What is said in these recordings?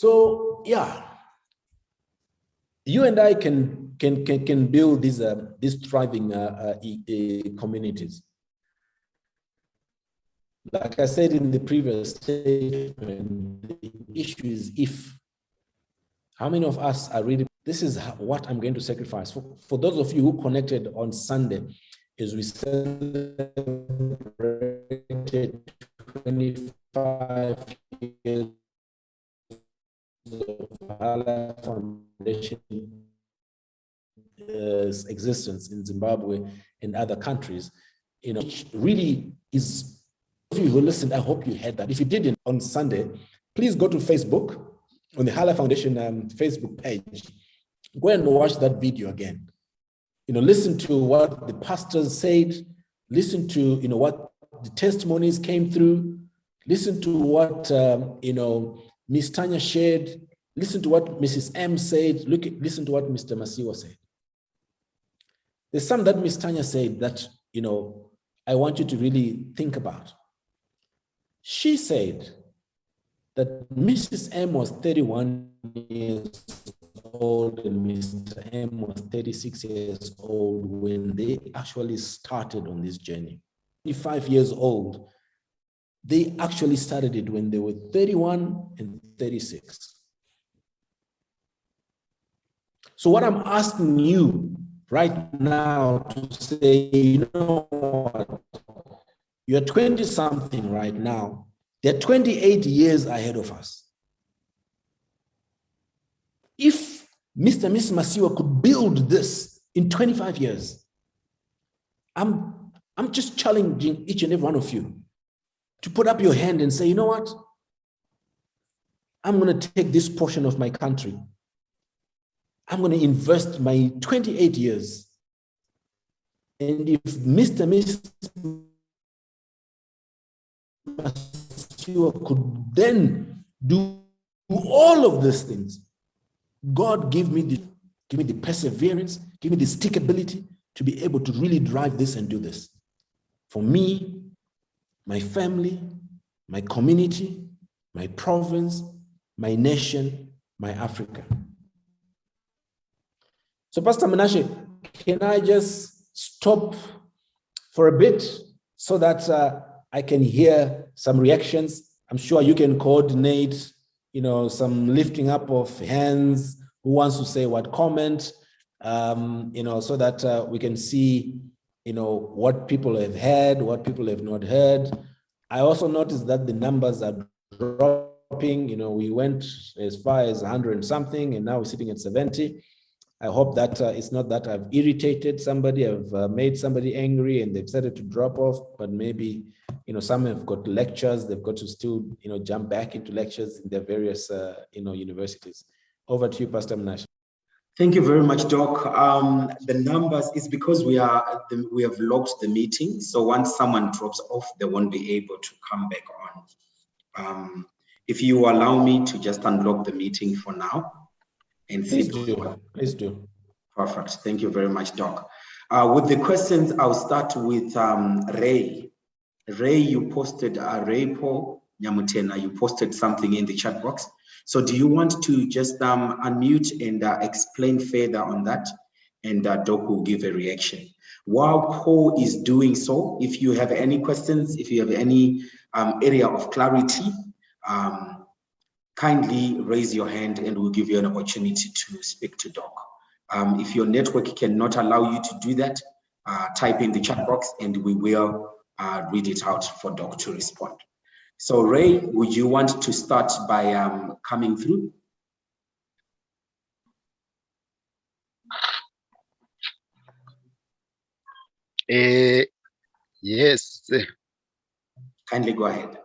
So yeah, you and I can build these thriving communities. Like I said in the previous statement, the issue is if. How many of us are really, this is what I'm going to sacrifice. For those of you who connected on Sunday, as we celebrated 25 years of Hala Foundation existence in Zimbabwe and other countries, you know, which really is, if you who listened, I hope you heard that. If you didn't on Sunday, please go to Facebook, on the Hala Foundation Facebook page, go and watch that video again. You know, listen to what the pastors said, listen to, you know, what the testimonies came through, listen to what, you know, Ms. Tanya shared, listen to what Mrs. M said, listen to what Mr. Masiwa said. There's some that Ms. Tanya said that, you know, I want you to really think about. She said that Mrs. M was 31 years old and Mr. M was 36 years old when they actually started on this journey. 25 years old, they actually started it when they were 31 and 36. So what I'm asking you right now to say, you know what, you're 20-something right now, they're 28 years ahead of us. If Mr. and Mrs. Masiwa could build this in 25 years, I'm just challenging each and every one of you to put up your hand and say, you know what? I'm going to take this portion of my country. I'm going to invest my 28 years. And if Mr. and Mrs. Masiwa could then do all of these things, God give me the perseverance, give me the stickability to be able to really drive this and do this. For me, my family, my community, my province, my nation, my Africa. So Pastor Menashe, can I just stop for a bit so that I can hear some reactions? I'm sure you can coordinate, you know, some lifting up of hands, who wants to say what comment, you know, so that we can see, you know, what people have heard, what people have not heard. I also noticed that the numbers are dropping. You know, we went as far as 100 and something, and now we're sitting at 70. I hope that it's not that I've irritated somebody, I've made somebody angry and they've started to drop off, but maybe, you know, some have got lectures, they've got to still, you know, jump back into lectures in their various, you know, universities. Over to you, Pastor Mnash. Thank you very much, Doc. The numbers is because we have locked the meeting. So once someone drops off, they won't be able to come back on. If you allow me to just unlock the meeting for now. And please do. Please do. Perfect. Thank you very much, Doc. With the questions, I'll start with Ray. Ray, you posted, Ray Paul Nyamutena, you posted something in the chat box. So do you want to just unmute and explain further on that? And Doc will give a reaction. While Paul is doing so, if you have any questions, if you have any area of clarity, kindly raise your hand and we'll give you an opportunity to speak to Doc. If your network cannot allow you to do that, type in the chat box and we will read it out for Doc to respond. So Ray, would you want to start by coming through? Yes. Kindly go ahead.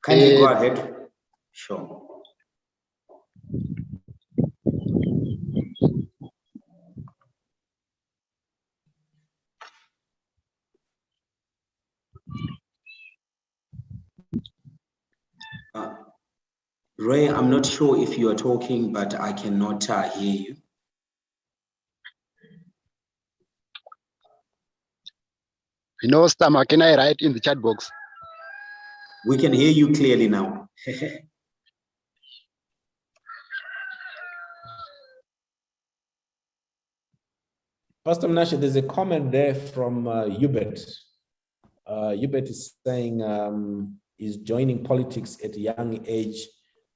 Kindly go ahead. Sure. Ray, I'm not sure if you are talking, but I cannot hear you. No, Stammer, can I write in the chat box? We can hear you clearly now. Pastor Menashe, there's a comment there from Hubert. Hubert is saying is joining politics at a young age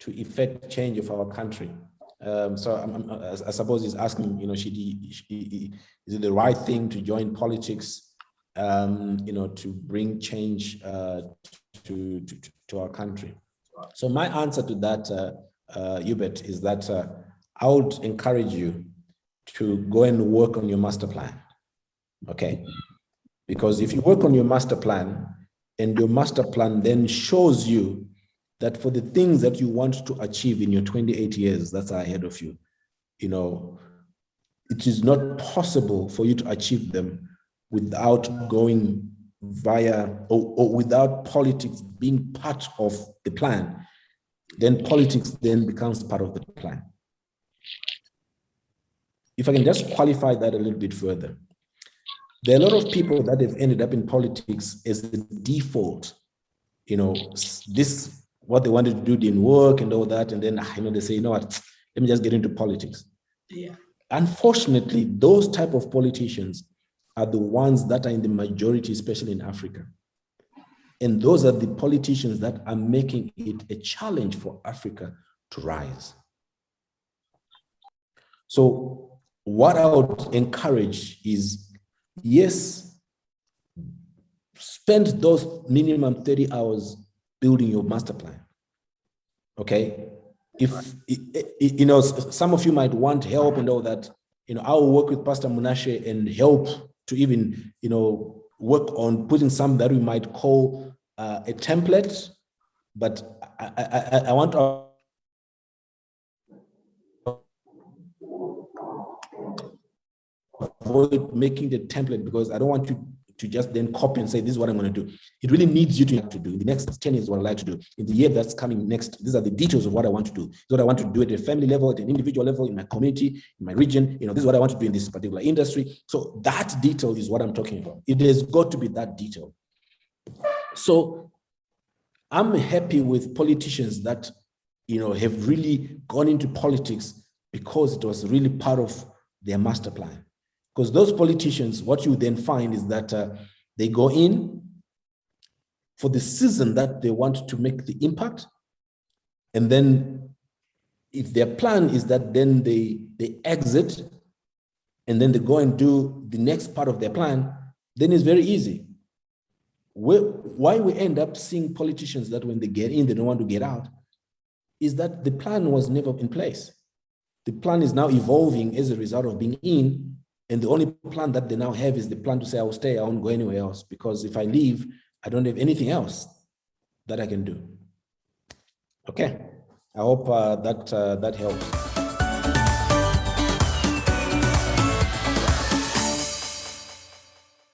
to effect change of our country. So I suppose he's asking, is it the right thing to join politics, to bring change to our country? So my answer to that, Hubert, is that I would encourage you to go and work on your master plan, okay? Because if you work on your master plan, and your master plan then shows you that for the things that you want to achieve in your 28 years that's ahead of you, it is not possible for you to achieve them without going via or without politics being part of the plan. Then politics then becomes part of the plan. If I can just qualify that a little bit further, there are a lot of people that have ended up in politics as the default. This what they wanted to do didn't work and all that, and then they say, what, let me just get into politics. Yeah. Unfortunately, those type of politicians are the ones that are in the majority, especially in Africa. And those are the politicians that are making it a challenge for Africa to rise. So what I would encourage is, yes, spend those minimum 30 hours building your master plan, okay? If, some of you might want help and all that, I'll work with Pastor Menashe and help to even, work on putting some that we might call a template, but I want to avoid making the template, because I don't want you to just then copy and say, this is what I'm going to do. It really needs you to do. In the next 10 years, what I'd like to do. In the year that's coming next, these are the details of what I want to do. This is what I want to do at a family level, at an individual level, in my community, in my region. This is what I want to do in this particular industry. So that detail is what I'm talking about. It has got to be that detail. So I'm happy with politicians that, have really gone into politics because it was really part of their master plan. Because those politicians, what you then find is that they go in for the season that they want to make the impact. And then if their plan is that then they exit and then they go and do the next part of their plan, then it's very easy. Why we end up seeing politicians that when they get in, they don't want to get out, is that the plan was never in place. The plan is now evolving as a result of being in. And the only plan that they now have is the plan to say, I will stay, I won't go anywhere else, because if I leave, I don't have anything else that I can do. Okay, I hope that helps.